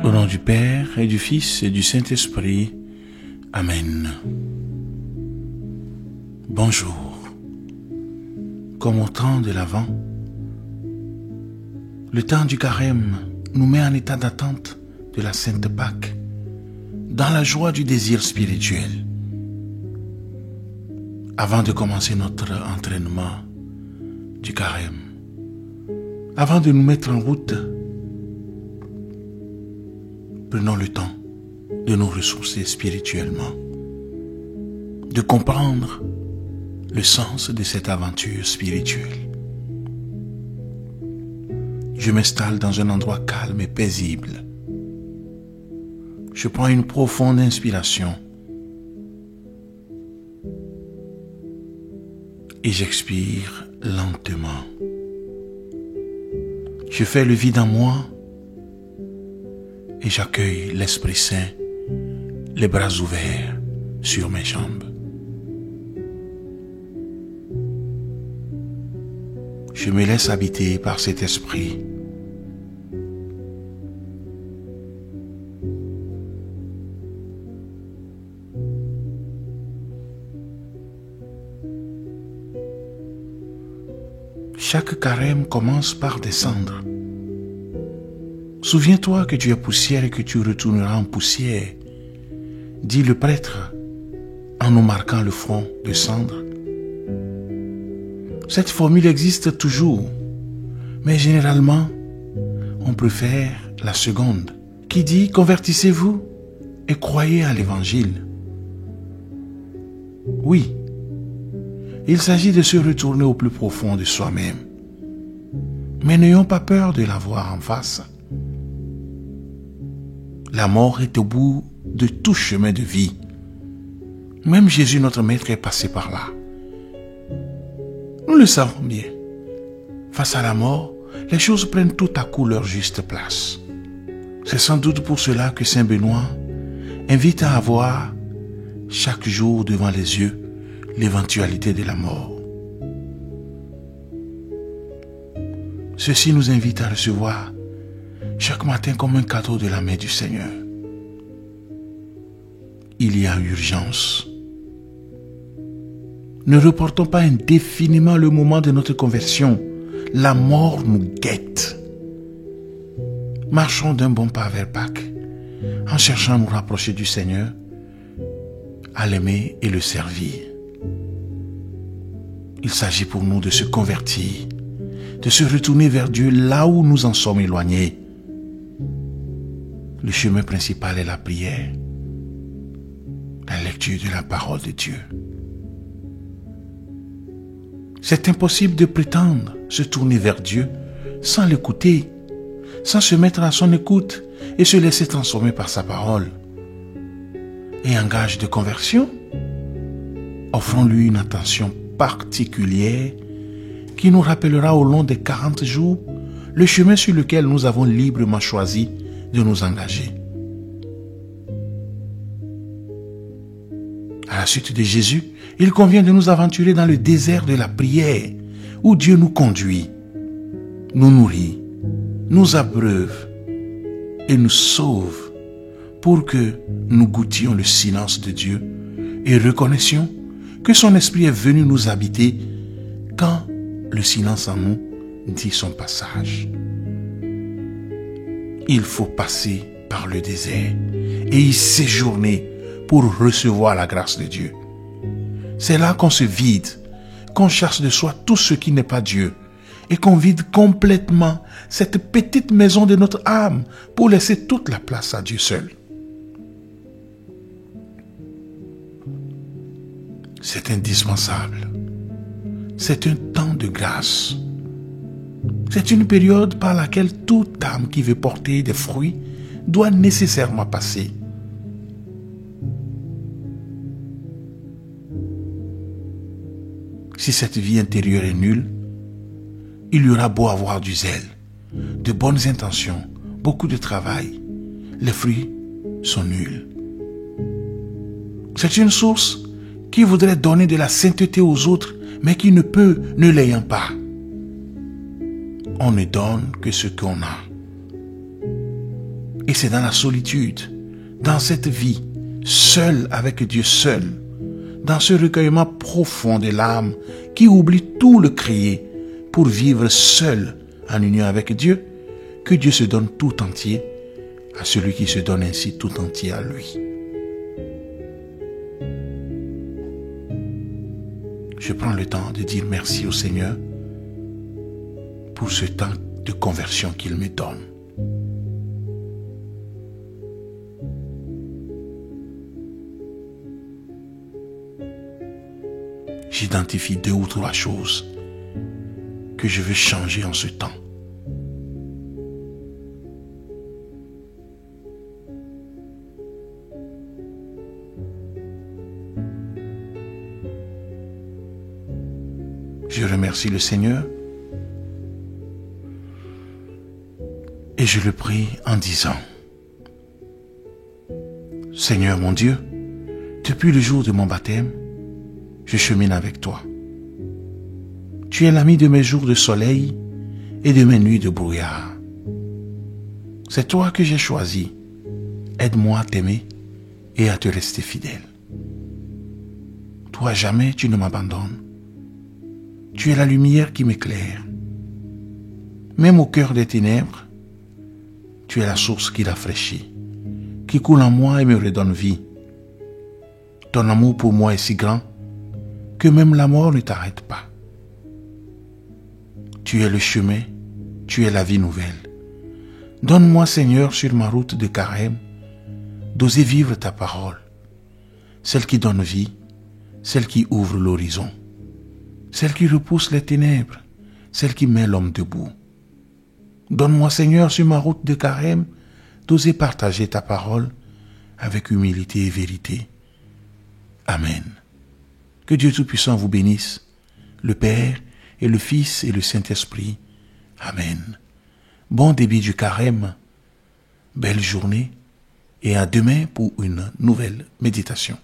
Au nom du Père et du Fils et du Saint-Esprit. Amen. Bonjour. Comme au temps de l'Avent, le temps du Carême nous met en état d'attente de la Sainte Pâque, dans la joie du désir spirituel. Avant de commencer notre entraînement du Carême, avant de nous mettre en route, prenons le temps de nous ressourcer spirituellement, de comprendre le sens de cette aventure spirituelle. Je m'installe dans un endroit calme et paisible. Je prends une profonde inspiration et j'expire lentement. Je fais le vide en moi et j'accueille l'Esprit Saint, les bras ouverts sur mes jambes. Je me laisse habiter par cet esprit. Chaque carême commence par descendre. Souviens-toi que tu es poussière et que tu retourneras en poussière, dit le prêtre en nous marquant le front de cendre. Cette formule existe toujours, mais généralement, on préfère la seconde, qui dit « Convertissez-vous et croyez à l'Évangile ». Oui, il s'agit de se retourner au plus profond de soi-même. Mais n'ayons pas peur de la voir en face. La mort est au bout de tout chemin de vie. Même Jésus, notre Maître, est passé par là. Nous le savons bien. Face à la mort, les choses prennent tout à coup leur juste place. C'est sans doute pour cela que Saint Benoît invite à avoir chaque jour devant les yeux l'éventualité de la mort. Ceci nous invite à recevoir chaque matin comme un cadeau de la main du Seigneur. Il y a urgence. Ne reportons pas indéfiniment le moment de notre conversion. La mort nous guette. Marchons d'un bon pas vers Pâques, en cherchant à nous rapprocher du Seigneur, à l'aimer et le servir. Il s'agit pour nous de se convertir, de se retourner vers Dieu là où nous en sommes éloignés. Le chemin principal est la prière, la lecture de la parole de Dieu. C'est impossible de prétendre se tourner vers Dieu sans l'écouter, sans se mettre à son écoute et se laisser transformer par sa parole. Et en gage de conversion, offrons-lui une attention particulière qui nous rappellera au long des 40 jours le chemin sur lequel nous avons librement choisi de nous engager. À la suite de Jésus, il convient de nous aventurer dans le désert de la prière, où Dieu nous conduit, nous nourrit, nous abreuve et nous sauve pour que nous goûtions le silence de Dieu et reconnaissions que son esprit est venu nous habiter quand le silence en nous dit son passage. Il faut passer par le désert et y séjourner pour recevoir la grâce de Dieu. C'est là qu'on se vide, qu'on chasse de soi tout ce qui n'est pas Dieu et qu'on vide complètement cette petite maison de notre âme pour laisser toute la place à Dieu seul. C'est indispensable. C'est un temps de grâce. C'est une période par laquelle toute âme qui veut porter des fruits doit nécessairement passer. Si cette vie intérieure est nulle, il y aura beau avoir du zèle, de bonnes intentions, beaucoup de travail, les fruits sont nuls. C'est une source qui voudrait donner de la sainteté aux autres, mais qui ne peut, ne l'ayant pas. On ne donne que ce qu'on a. Et c'est dans la solitude, dans cette vie, seul avec Dieu seul, dans ce recueillement profond de l'âme qui oublie tout le crier pour vivre seul en union avec Dieu, que Dieu se donne tout entier à celui qui se donne ainsi tout entier à lui. Je prends le temps de dire merci au Seigneur pour ce temps de conversion qu'il me donne. J'identifie 2 ou 3 choses que je veux changer en ce temps. Je remercie le Seigneur et je le prie en disant: Seigneur mon Dieu, depuis le jour de mon baptême, je chemine avec toi. Tu es l'ami de mes jours de soleil et de mes nuits de brouillard. C'est toi que j'ai choisi. Aide-moi à t'aimer et à te rester fidèle. Toi, jamais tu ne m'abandonnes. Tu es la lumière qui m'éclaire. Même au cœur des ténèbres, tu es la source qui rafraîchit, qui coule en moi et me redonne vie. Ton amour pour moi est si grand que même la mort ne t'arrête pas. Tu es le chemin, tu es la vie nouvelle. Donne-moi, Seigneur, sur ma route de carême, d'oser vivre ta parole, celle qui donne vie, celle qui ouvre l'horizon, celle qui repousse les ténèbres, celle qui met l'homme debout. Donne-moi, Seigneur, sur ma route de carême, d'oser partager ta parole avec humilité et vérité. Amen. Que Dieu Tout-Puissant vous bénisse, le Père et le Fils et le Saint-Esprit. Amen. Bon début du carême, belle journée et à demain pour une nouvelle méditation.